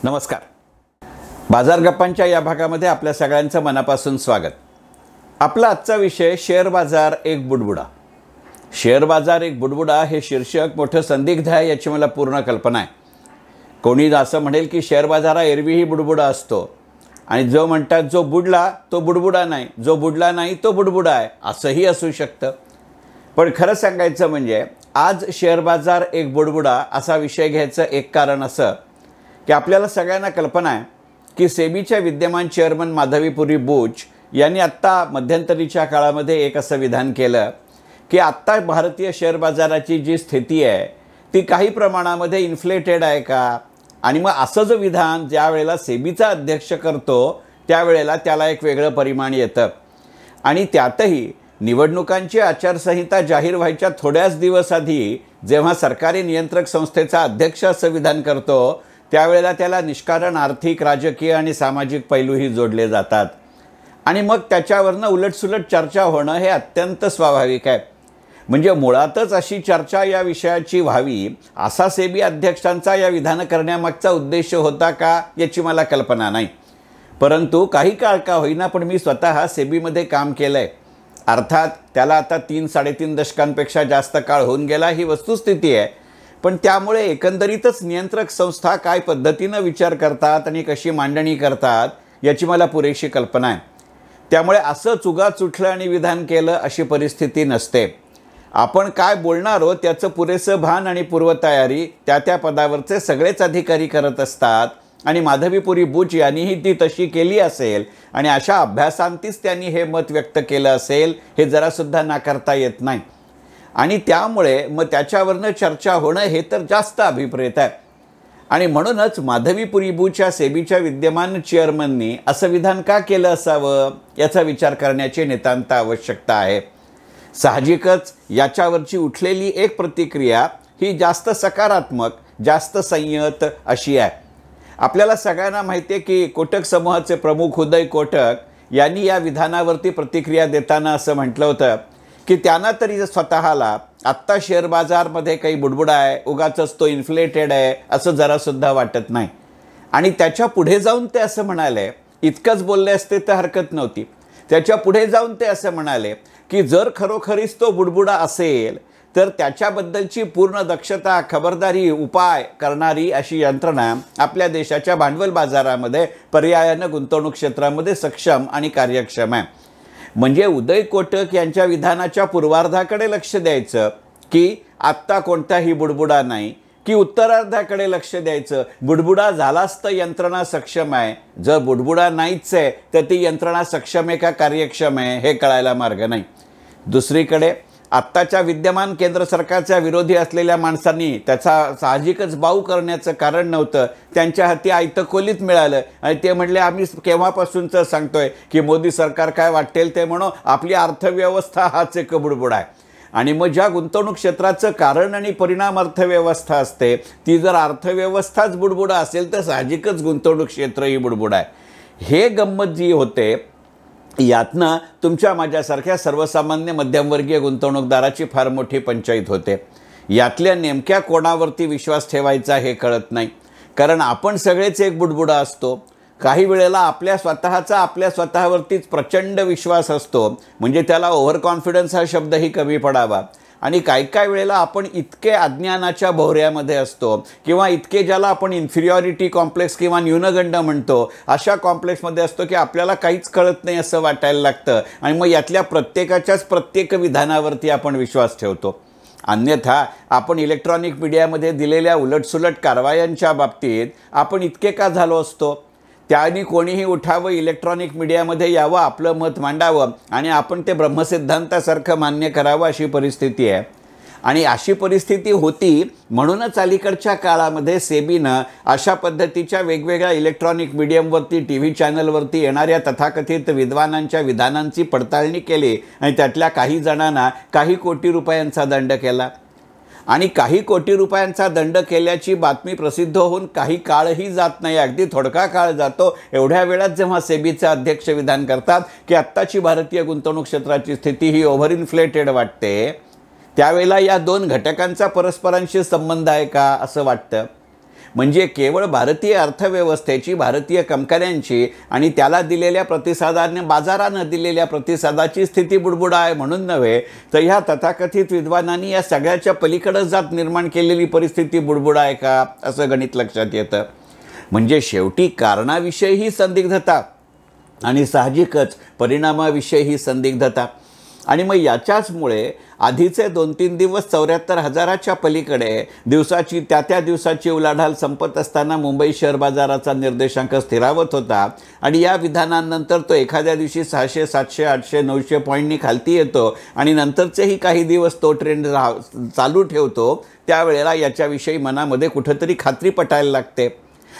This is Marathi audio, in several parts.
नमस्कार. बाजार गप्पांच्या या भागामध्ये आपल्या सगळ्यांचं मनापासून स्वागत. आपला आजचा विषय शेअर बाजार एक बुडबुडा. शेअर बाजार एक बुडबुडा हे शीर्षक मोठं संदिग्ध आहे याची मला पूर्ण कल्पना आहे. कोणी असं म्हणेल की शेअर बाजारा एरवीही बुडबुडा असतो आणि जो म्हणतात जो बुडला तो बुडबुडा नाही, जो बुडला नाही तो बुडबुडा आहे, असंही असू शकतं. पण खरं सांगायचं म्हणजे आज शेअर बाजार एक बुडबुडा असा विषय घ्यायचं एक कारण असं की आपल्याला सगळ्यांना कल्पना आहे की सेबीच्या विद्यमान चेअरमन माधवीपुरी बुच यांनी आत्ता मध्यंतरीच्या काळामध्ये एक असं विधान केलं की आत्ता भारतीय शेअर बाजाराची जी स्थिती आहे ती काही प्रमाणामध्ये इन्फ्लेटेड आहे का. आणि मग असं जो विधान ज्या वेळेला सेबीचा अध्यक्ष करतो त्यावेळेला त्याला एक वेगळं परिमाण येतं. आणि त्यातही निवडणुकांची आचारसंहिता जाहीर व्हायच्या थोड्याच दिवस आधी जेव्हा सरकारी नियंत्रक संस्थेचा अध्यक्ष असं विधान करतो त्यावेळेला त्याला निष्कारण आर्थिक, राजकीय आणि सामाजिक पैलूही जोडले जातात. आणि मग त्याच्यावरनं उलटसुलट चर्चा होणं हे अत्यंत स्वाभाविक आहे. म्हणजे मुळातच अशी चर्चा या विषयाची व्हावी असा सेबी अध्यक्षांचा या विधान करण्यामागचा उद्देश होता का याची मला कल्पना नाही. परंतु काही काळ का होईना पण मी स्वतः सेबीमध्ये काम केलं आहे. अर्थात त्याला आता 3-3.5 दशकांपेक्षा जास्त काळ होऊन गेला ही वस्तुस्थिती आहे. पण त्यामुळे एकंदरीतच नियंत्रक संस्था काय पद्धतीनं विचार करतात आणि कशी मांडणी करतात याची मला पुरेशी कल्पना आहे. त्यामुळे असंच उगाच उठलं आणि विधान केलं अशी परिस्थिती नसते. आपण काय बोलणार आहोत त्याचं पुरेसं भान आणि पूर्वतयारी त्या पदावरचे सगळेच अधिकारी करत असतात. आणि माधवीपुरी बुच यांनीही ती तशी केली असेल आणि अशा अभ्यासांतीच त्यांनी हे मत व्यक्त केलं असेल हे जरासुद्धा नाकारता येत नाही. आणि त्यामुळे मग त्याच्यावरनं चर्चा होणं हे तर जास्त अभिप्रेत आहे. आणि म्हणूनच माधवीपुरी बुचच्या सेबीच्या विद्यमान चेअरमननी असं विधान का केलं असावं याचा विचार करण्याची नितांत आवश्यकता आहे. साहजिकच याच्यावरची उठलेली एक प्रतिक्रिया ही जास्त सकारात्मक, जास्त संयत अशी आहे. आपल्याला सगळ्यांना माहिती आहे की कोटक समूहाचे प्रमुख उदय कोटक यांनी या विधानावरती प्रतिक्रिया देताना असं म्हटलं होतं की त्यांना तरी स्वतःला आत्ता शेअर बाजारमध्ये काही बुडबुडा आहे, उगाचच तो इन्फ्लेटेड आहे असं जरासुद्धा वाटत नाही. आणि त्याच्या पुढे जाऊन ते असं म्हणाले, इतकंच बोलले असते तर हरकत नव्हती, त्याच्या पुढे जाऊन ते असं म्हणाले की जर खरोखरीच तो बुडबुडा असेल तर त्याच्याबद्दलची पूर्ण दक्षता, खबरदारी, उपाय करणारी अशी यंत्रणा आपल्या देशाच्या भांडवल बाजारामध्ये पर्यायानं गुंतवणूक क्षेत्रामध्ये सक्षम आणि कार्यक्षम आहे. म्हणजे उदय कोटक यांच्या विधानाच्या पूर्वार्धाकडे लक्ष द्यायचं की आत्ता कोणताही बुडबुडा नाही, की उत्तरार्धाकडे लक्ष द्यायचं बुडबुडा झालाच तर यंत्रणा सक्षम आहे, जर बुडबुडा नाहीच आहे तर ती यंत्रणा सक्षम आहे का कार्यक्षम आहे हे कळायला मार्ग नाही. दुसरीकडे आत्ताच्या विद्यमान केंद्र सरकारच्या विरोधी असलेल्या माणसांनी त्याचा साहजिकच बाऊ करण्याचं कारण नव्हतं. त्यांच्या हाती आयतं खोलीत मिळालं आणि ते म्हणले आम्ही केव्हापासूनचं सांगतोय की मोदी सरकार काय वाटेल ते म्हणो, आपली अर्थव्यवस्था हाच एक बुडबुडा आहे. आणि मग ज्या गुंतवणूक क्षेत्राचं कारण आणि परिणाम अर्थव्यवस्था असते ती जर अर्थव्यवस्थाच बुडबुडा असेल तर साहजिकच गुंतवणूक क्षेत्रही बुडबुडा आहे. हे गंमत जी होते यातनं तुमच्या माझ्यासारख्या सर्वसामान्य मध्यमवर्गीय गुंतवणूकदाराची फार मोठी पंचायत होते. यातल्या नेमक्या कोणावरती विश्वास ठेवायचा हे कळत नाही. कारण आपण सगळेच एक बुडबुडा असतो. काही वेळेला आपल्या स्वतःवरतीच प्रचंड विश्वास असतो, म्हणजे त्याला ओव्हर कॉन्फिडन्स हा शब्दही कमी पडावा. आणि काही वेळेला आपण इतके अज्ञानाच्या भोवऱ्यामध्ये असतो किंवा इतके ज्याला आपण इन्फिरियॉरिटी कॉम्प्लेक्स किंवा न्यूनगंड म्हणतो अशा कॉम्प्लेक्समध्ये असतो की आपल्याला काहीच कळत नाही असं वाटायला लागतं. आणि मग यातल्या प्रत्येक विधानावरती आपण विश्वास ठेवतो. अन्यथा आपण इलेक्ट्रॉनिक मीडियामध्ये दिलेल्या उलटसुलट कारवायांच्या बाबतीत आपण इतके का झालो असतो. त्याने कोणीही उठावं, इलेक्ट्रॉनिक मीडियामध्ये यावं, आपलं मत मांडावं आणि आपण ते ब्रह्मसिद्धांतासारखं मान्य करावं अशी परिस्थिती आहे. आणि अशी परिस्थिती होती म्हणूनच अलीकडच्या काळामध्ये सेबीनं अशा पद्धतीच्या वेगवेगळ्या इलेक्ट्रॉनिक मीडियमवरती, टी व्ही चॅनलवरती येणाऱ्या तथाकथित विद्वानांच्या विधानांची पडताळणी केली आणि त्यातल्या काही जणांना काही कोटी रुपयांचा दंड केला. आणि काही कोटी रुपयांचा दंड केल्याची बातमी प्रसिद्ध होऊन काही काळही जात नाही, अगदी थोडका काळ जातो. एवढ्या वेळात जेव्हा सेबीचे अध्यक्ष विधान करतात की आत्ताची भारतीय गुंतवणूक क्षेत्राची स्थिती ही ओव्हर इन्फ्लेटेड वाटते त्यावेळेला या दोन घटकांचा परस्परांशी संबंध आहे का असं वाटतं. म्हणजे केवळ भारतीय अर्थव्यवस्थेची, भारतीय कंपन्यांची आणि त्याला दिलेल्या प्रतिसादाने, बाजारानं दिलेल्या प्रतिसादाची स्थिती बुडबुड आहे म्हणून नव्हे, तर ह्या तथाकथित विद्वानांनी या सगळ्याच्या पलीकडे जात निर्माण केलेली परिस्थिती बुडबुड आहे का, असं गणित लक्षात येतं. म्हणजे शेवटी कारणाविषयी संदिग्धता आणि साहजिकच परिणामाविषयी संदिग्धता. आणि मग याच्याचमुळे आधीचे 2-3 दिवस 74,000च्या पलीकडे दिवसाची त्या दिवसाची उलाढाल संपत असताना मुंबई शेअर बाजाराचा निर्देशांक स्थिरावत होता आणि या विधानानंतर तो एखाद्या दिवशी 600, 700, 800, 900 पॉईंटनी खालती येतो आणि नंतरचेही काही दिवस तो ट्रेंड चालू ठेवतो. त्यावेळेला याच्याविषयी मनामध्ये कुठंतरी खात्री पटायला लागते.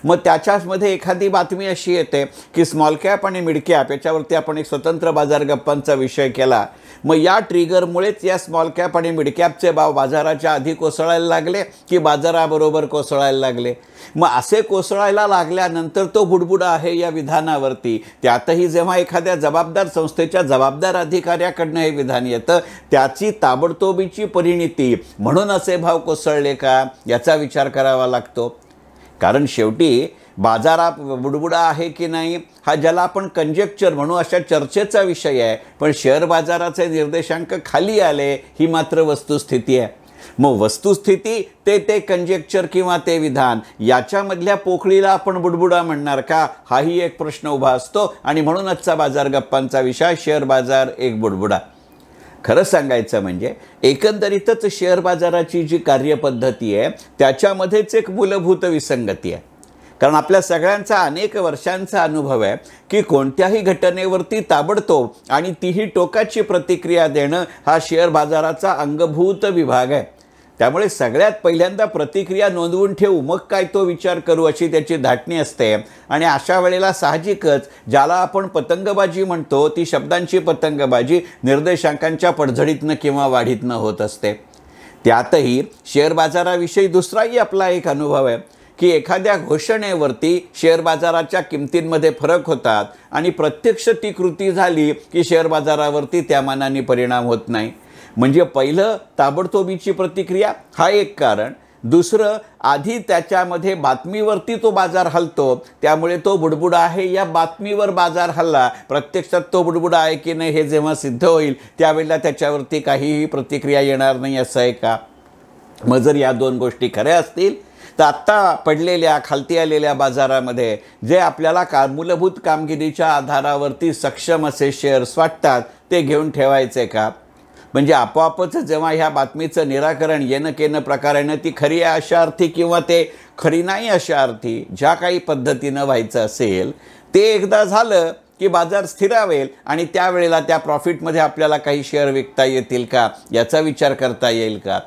मग त्याच्याचमध्ये एखादी बातमी अशी येते की स्मॉल कॅप आणि मिड कॅप याच्यावरती आपण एक स्वतंत्र बाजार गप्पांचा विषय केला. मग या ट्रिगरमुळेच या स्मॉल कॅप आणि मिड कॅपचे भाव बाजाराच्या आधी कोसळायला लागले की बाजाराबरोबर कोसळायला लागले. मग असे कोसळायला लागल्यानंतर तो बुडबुड आहे या विधानावरती. त्यातही जेव्हा एखाद्या जबाबदार संस्थेच्या जबाबदार अधिकाऱ्याकडनं हे विधान येतं, त्याची ताबडतोबीची परिणिती म्हणून असे भाव कोसळले का याचा विचार करावा लागतो. कारण शेवटी बाजारात बुडबुडा आहे की नाही हा ज्याला आपण कंजेक्चर म्हणू अशा चर्चेचा विषय आहे. पण शेअर बाजाराचे निर्देशांक खाली आले ही मात्र वस्तुस्थिती आहे. मग वस्तुस्थिती ते कंजेक्चर किंवा ते विधान याच्यामधल्या पोकळीला आपण बुडबुडा म्हणणार का, हाही एक प्रश्न उभा असतो. आणि म्हणून आजचा बाजार गप्पांचा विषय शेअर बाजार एक बुडबुडा. खरं सांगायचं म्हणजे एकंदरीतच शेअर बाजाराची जी कार्यपद्धती आहे त्याच्यामध्येच एक मूलभूत विसंगती आहे. कारण आपल्या सगळ्यांचा अनेक वर्षांचा अनुभव आहे की कोणत्याही घटनेवरती ताबडतोब आणि तीही टोकाची प्रतिक्रिया देणं हा शेअर बाजाराचा अंगभूत विभाग आहे. त्यामुळे सगळ्यात पहिल्यांदा प्रतिक्रिया नोंदवून ठेवू, मग काय तो विचार करू अशी त्याची धाटणी असते. आणि अशा वेळेला साहजिकच ज्याला आपण पतंगबाजी म्हणतो ती शब्दांची पतंगबाजी निर्देशांकांच्या पडझडीतनं किंवा वाढीतनं होत असते. त्यातही शेअर बाजाराविषयी दुसराही आपला एक अनुभव आहे की एखाद्या घोषणेवरती शेअर बाजाराच्या किमतींमध्ये फरक होतात आणि प्रत्यक्ष ती कृती झाली की शेअर बाजारावरती त्या मानाने परिणाम होत नाही. म्हणजे पहिलं ताबडतोबीची प्रतिक्रिया हा एक कारण. दुसरं आधी त्याच्यामध्ये बातमीवरती तो बाजार हलतो, त्यामुळे तो बुडबुडा आहे या बातमीवर बाजार हल्ला. प्रत्यक्षात तो बुडबुडा आहे की नाही हे जेव्हा सिद्ध होईल त्यावेळेला त्याच्यावरती काहीही प्रतिक्रिया येणार नाही असं आहे का. मग जर या दोन गोष्टी खऱ्या असतील तर आत्ता पडलेल्या खालती आलेल्या बाजारामध्ये जे आपल्याला मूलभूत कामगिरीच्या आधारावरती सक्षम असे शेअर्स वाटतात ते घेऊन ठेवायचे का. म्हणजे आपोआपच जेव्हा ह्या बातमीचं निराकरण येणं केनं प्रकारानं ती खरी आहे अशा अर्थी किंवा ते खरी नाही अशा अर्थी ज्या काही पद्धतीनं व्हायचं असेल ते एकदा झालं की बाजार स्थिरावेल आणि त्यावेळेला त्या प्रॉफिटमध्ये आपल्याला काही शेअर विकता येतील का याचा विचार करता येईल का.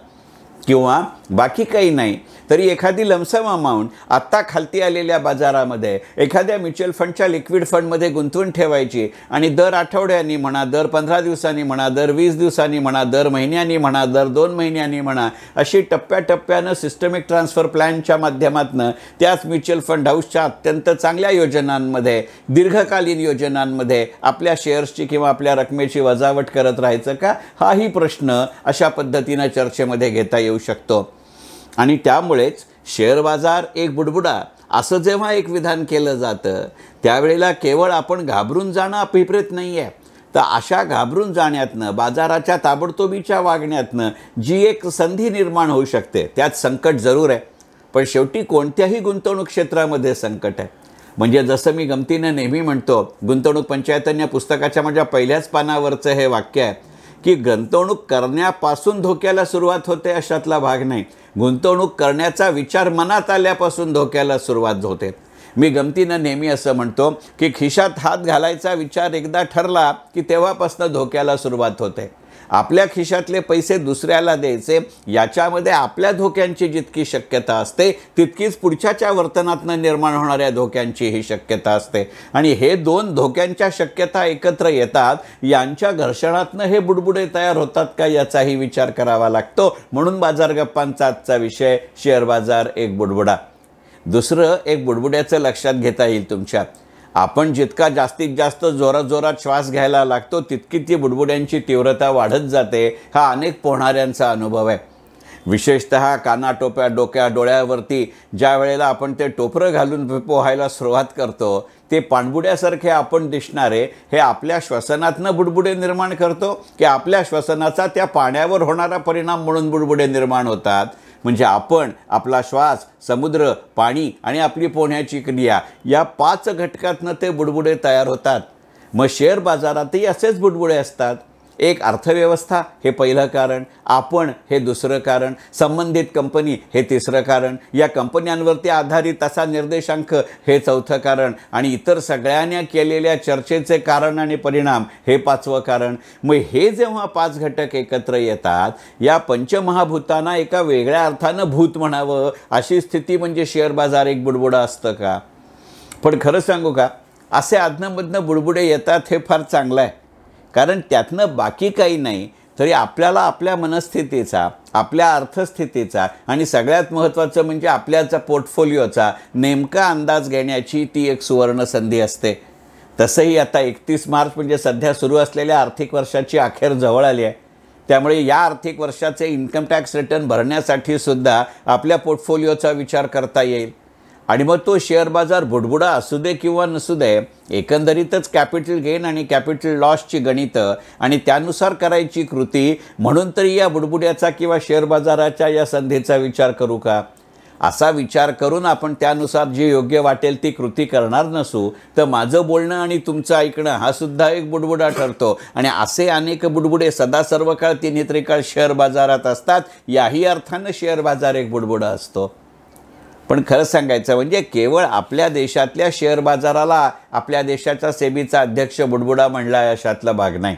किंवा बाकी काही नाही तरी एखादी लमसम अमाऊंट आत्ता खालती आलेल्या बाजारामध्ये एखाद्या म्युच्युअल फंडच्या लिक्विड फंडमध्ये गुंतवून ठेवायची आणि दर आठवड्यांनी म्हणा, दर 15 दिवसांनी म्हणा, दर 20 दिवसांनी म्हणा, दर महिन्यांनी म्हणा, दर 2 महिन्यांनी म्हणा, अशी टप्प्याटप्प्यानं सिस्टमिक ट्रान्सफर प्लॅनच्या माध्यमातून त्याच म्युच्युअल फंड हाऊसच्या अत्यंत चांगल्या योजनांमध्ये, दीर्घकालीन योजनांमध्ये आपल्या शेअर्सची किंवा आपल्या रकमेची वजावट करत राहायचं का, हाही प्रश्न अशा पद्धतीनं चर्चेमध्ये घेता येऊ शकतो. आणि त्यामुळेच शेअर बाजार एक बुडबुडा असं जेव्हा एक विधान केलं जातं त्यावेळेला केवळ आपण घाबरून जाणं अभिप्रेत नाही आहे, तर अशा घाबरून जाण्यातनं, बाजाराच्या ताबडतोबीच्या वागण्यातनं जी एक संधी निर्माण होऊ शकते त्यात संकट जरूर आहे. पण शेवटी कोणत्याही गुंतवणूक क्षेत्रामध्ये संकट आहे. म्हणजे जसं मी गमतीनं नेहमी म्हणतो, गुंतवणूक पंचायतन पुस्तकाच्या माझ्या पहिल्याच पानावरचं हे वाक्य आहे की गुंतवणूक करण्यापासून धोक्याला सुरुवात होते अशातला भाग नाही, गुंतवणूक करण्याचा विचार मनात आल्यापासून धोक्याला सुरुवात होते. मी गमतीनं नेहमी असं म्हणतो की खिशात हात घालायचा विचार एकदा ठरला की तेव्हापासून धोक्याला सुरुवात होते. आपल्या खिशातले पैसे दुसऱ्याला द्यायचे याच्यामध्ये आपल्या धोक्यांची जितकी शक्यता असते तितकीच पुढच्याच्या वर्तनातनं निर्माण होणाऱ्या धोक्यांचीही शक्यता असते. आणि हे दोन धोक्यांच्या शक्यता एकत्र येतात, यांच्या घर्षणातनं हे बुडबुडे तयार होतात का याचाही विचार करावा लागतो. म्हणून बाजार गप्पांचा आजचा विषय शेअर बाजार एक बुडबुडा. दुसरं एक बुडबुड्याचं लक्षात घेता येईल तुमच्या, आपण जितका जास्तीत जास्त जोरात श्वास घ्यायला लागतो तितकी ती बुडबुड्यांची तीव्रता वाढत जाते. हा अनेक पोहणाऱ्यांचा अनुभव आहे. विशेषतः कानाटोप्या डोळ्यावरती ज्या वेळेला आपण ते टोपरं घालून पोहायला सुरुवात करतो, ते पाणबुड्यासारखे आपण दिसणारे हे आपल्या श्वसनातनं बुडबुडे निर्माण करतो की आपल्या श्वसनाचा त्या पाण्यावर होणारा परिणाम म्हणून बुडबुडे निर्माण होतात? म्हणजे आपण आपला श्वास, समुद्र, पाणी आणि आपली पोहण्याची क्रिया या 5 घटकातनं ते बुडबुडे तयार होतात. मग शेअर बाजारातही असेच बुडबुडे असतात. एक अर्थव्यवस्था हे पहिलं कारण, आपण हे दुसरं कारण, संबंधित कंपनी हे तिसरं कारण, या कंपन्यांवरती आधारित असा निर्देशांक हे चौथं कारण आणि इतर सगळ्यांनी केलेल्या चर्चेचे कारण आणि परिणाम हे 5वं कारण. मग हे जेव्हा 5 घटक एकत्र येतात, या पंचमहाभूतांना एका वेगळ्या अर्थानं भूत म्हणावं अशी स्थिती म्हणजे शेअर बाजार एक बुडबुडा असतं का? पण खरं सांगू का, असे अधनंमधनं बुडबुडे येतात हे फार चांगलं आहे. कारण त्यातनं बाकी काही नाही तरी आपल्याला आपल्या मनस्थितीचा, आपल्या अर्थस्थितीचा आणि सगळ्यात महत्त्वाचं म्हणजे आपल्याचा पोर्टफोलिओचा नेमका अंदाज घेण्याची ती एक सुवर्ण संधी असते. तसंही आता 31 मार्च म्हणजे सध्या सुरू असलेल्या आर्थिक वर्षाची अखेर जवळ आली आहे. त्यामुळे या आर्थिक वर्षाचे इन्कम टॅक्स रिटर्न भरण्यासाठी सुद्धा आपल्या पोर्टफोलिओचा विचार करता येईल. आणि मग तो शेअर बाजार बुडबुडा असू दे किंवा नसू दे, एकंदरीतच कॅपिटल गेन आणि कॅपिटल लॉसची गणितं आणि त्यानुसार करायची कृती म्हणून तरी या बुडबुड्याचा किंवा शेअर बाजाराच्या या संधीचा विचार करू का? असा विचार करून आपण त्यानुसार जे योग्य वाटेल ती कृती करणार नसू तर माझं बोलणं आणि तुमचं ऐकणं हा सुद्धा एक बुडबुडा ठरतो. आणि असे अनेक बुडबुडे सदा सर्व काळ तिन्ही त्रिकाळ शेअर बाजारात असतात. याही अर्थानं शेअर बाजार एक बुडबुडा असतो. पण खरं सांगायचं म्हणजे केवळ आपल्या देशातल्या शेअर बाजाराला आपल्या देशाचा सेबीचा अध्यक्ष बुडबुडा म्हणला अशातला भाग नाही.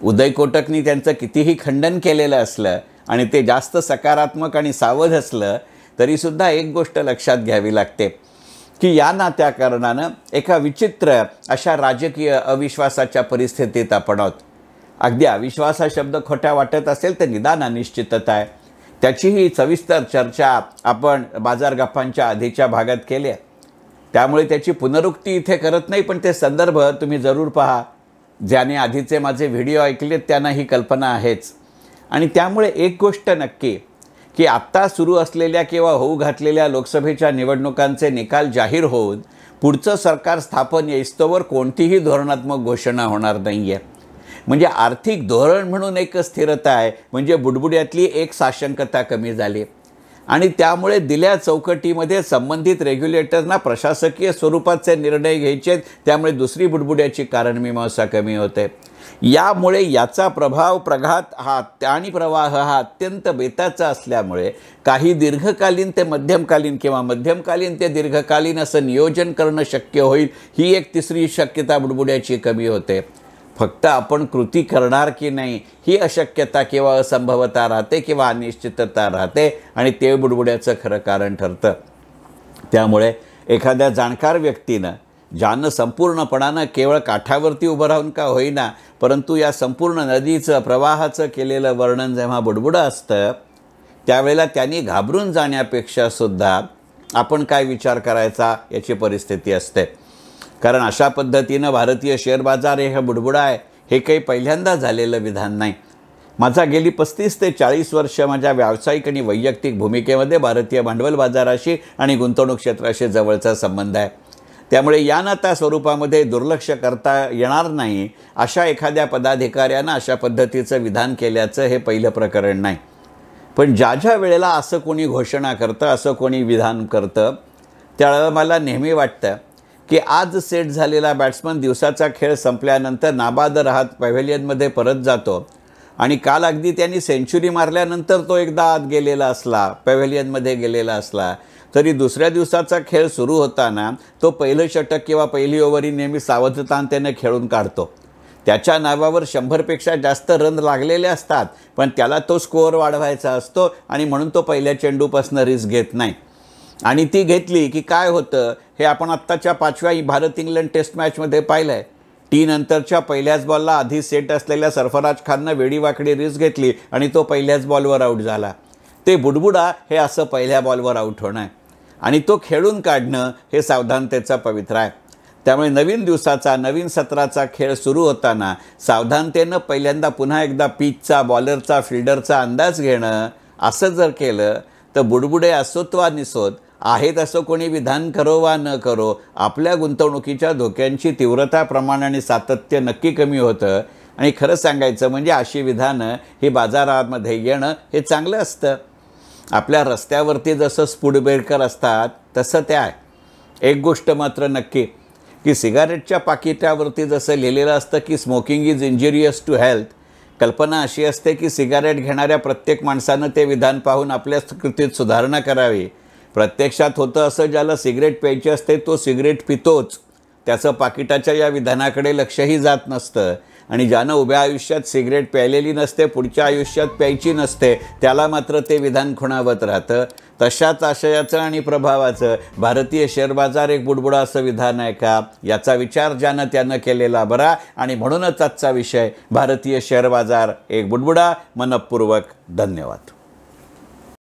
उदय कोटकनी त्यांचं कितीही खंडन केलेलं असलं आणि ते जास्त सकारात्मक आणि सावध असलं तरीसुद्धा एक गोष्ट लक्षात घ्यावी लागते की या नात्या कारणानं एका विचित्र अशा राजकीय अविश्वासाच्या परिस्थितीत आपण आहोत. अगदी अविश्वास हा शब्द खोटा वाटत असेल तर निदान अनिश्चितता आहे. त्याचीही सविस्तर चर्चा आपण बाजार गप्पांच्या आधीच्या भागात केली आहे. त्यामुळे त्याची पुनरुक्ती इथे करत नाही, पण ते संदर्भ तुम्ही जरूर पहा. ज्याने आधीचे माझे व्हिडिओ ऐकलेत त्यांना ही कल्पना आहेच. आणि त्यामुळे एक गोष्ट नक्की की आत्ता सुरू असलेल्या किंवा होऊ घातलेल्या लोकसभेच्या निवडणुकांचे निकाल जाहीर होऊन पुढचं सरकार स्थापन येईस्तोवर कोणतीही धोरणात्मक घोषणा होणार नाही आहे. म्हणजे आर्थिक धोरण म्हणून एक स्थिरता आहे, म्हणजे बुडबुड्यातली एक साशंकता कमी झाली. आणि त्यामुळे दिल्या चौकटीमध्ये संबंधित रेग्युलेटरना प्रशासकीय स्वरूपाचे निर्णय घ्यायचे, त्यामुळे दुसरी बुडबुड्याची कारणमीमांसा कमी होते. यामुळे याचा प्रभाव, प्रघात हा आणि प्रवाह हा अत्यंत बेताचा असल्यामुळे काही दीर्घकालीन ते मध्यमकालीन किंवा मध्यमकालीन ते दीर्घकालीन असं नियोजन करणं शक्य होईल, ही एक तिसरी शक्यता बुडबुड्याची कमी होते. फक्त आपण कृती करणार की नाही ही अशक्यता किंवा असंभवता राहते किंवा अनिश्चितता राहते आणि ते बुडबुड्याचं खरं कारण ठरतं. त्यामुळे एखाद्या जाणकार व्यक्तीनं ज्यानं संपूर्णपणानं केवळ काठावरती उभं राहून का होईना परंतु या संपूर्ण नदीचं प्रवाहाचं केलेलं वर्णन जेव्हा बुडबुडं असतं त्यावेळेला त्यांनी घाबरून जाण्यापेक्षा सुद्धा आपण काय विचार करायचा याची परिस्थिती असते. कारण अशा पद्धतीनं भारतीय शेअर बाजार हे बुडबुडा आहे हे काही पहिल्यांदा झालेलं विधान नाही. माझा गेली 35 ते 40 वर्ष माझ्या व्यावसायिक आणि वैयक्तिक भूमिकेमध्ये भारतीय भांडवल बाजाराशी आणि गुंतवणूक क्षेत्राशी जवळचा संबंध आहे. त्यामुळे या नाता स्वरूपामध्ये दुर्लक्ष करता येणार नाही. अशा एखाद्या पदाधिकाऱ्यानं अशा पद्धतीचं विधान केल्याचं हे पहिलं प्रकरण नाही. पण ज्या वेळेला असं कोणी घोषणा करतं, असं कोणी विधान करतं, त्यावेळेला मला नेहमी वाटतं की आज सेट झालेला बॅट्समन दिवसाचा खेळ संपल्यानंतर नाबाद राहत पॅव्हेलियनमध्ये परत जातो आणि काल अगदी त्यांनी सेंचुरी मारल्यानंतर तो एकदा आत गेलेला असला, पॅव्हेलियनमध्ये गेलेला असला तरी दुसऱ्या दिवसाचा खेळ सुरू होताना तो पहिलं षटक किंवा पहिली ओव्हरी नेहमी सावधतांतेने खेळून काढतो. त्याच्या नावावर 100पेक्षा जास्त रन लागलेले असतात, पण त्याला तो स्कोअर वाढवायचा असतो आणि म्हणून तो पहिल्या चेंडूपासून रिस्क घेत नाही. आणि ती घेतली की काय होतं हे आपण आत्ताच्या 5व्या भारत इंग्लंड टेस्ट मॅचमध्ये पाहिलं आहे. टी नंतरच्या पहिल्याच बॉलला आधी सेट असलेल्या सरफराज खाननं वेडीवाकडी रिस्क घेतली आणि तो पहिल्याच बॉलवर आऊट झाला. ते बुडबुडा हे असं पहिल्या बॉलवर आऊट होणं आहे आणि तो खेळून काढणं हे सावधानतेचा पवित्र आहे. त्यामुळे नवीन दिवसाचा, नवीन सत्राचा खेळ सुरू होताना सावधानतेनं पहिल्यांदा पुन्हा एकदा पिचचा, बॉलरचा, फिल्डरचा अंदाज घेणं असं जर केलं तर बुडबुडे असोत वा निसोत, आहेत असं कोणी विधान करो वा न करो, आपल्या गुंतवणुकीच्या धोक्यांची तीव्रता, प्रमाण आणि सातत्य नक्की कमी होतं. आणि खरं सांगायचं म्हणजे अशी विधानं ही बाजारामध्ये येणं हे चांगलं असतं. आपल्या रस्त्यावरती जसं स्पीड ब्रेकर असतात तसं ते आहे. एक गोष्ट मात्र नक्की की सिगारेटच्या पाकिटावरती जसं लिहिलेलं असतं की smoking is injurious to health, कल्पना अशी असते की सिगारेट घेणाऱ्या प्रत्येक माणसानं ते विधान पाहून आपल्या कृतीत सुधारणा करावी. प्रत्यक्षात होतं असं, ज्याला सिगरेट प्यायची असते तो सिगरेट पितोच, त्याचं पाकिटाच्या या विधानाकडे लक्षही जात नसतं. आणि ज्यानं उभ्या आयुष्यात सिगरेट प्यायलेली नसते, पुढच्या आयुष्यात प्यायची नसते, त्याला मात्र ते विधान खुणावत राहतं. तशाच आशयाचं आणि प्रभावाचं भारतीय शेअर बाजार एक बुडबुडा असं विधान आहे का, याचा विचार ज्यानं त्यानं केलेला बरा. आणि म्हणूनच आजचा विषय भारतीय शेअर बाजार एक बुडबुडा. मनःपूर्वक धन्यवाद.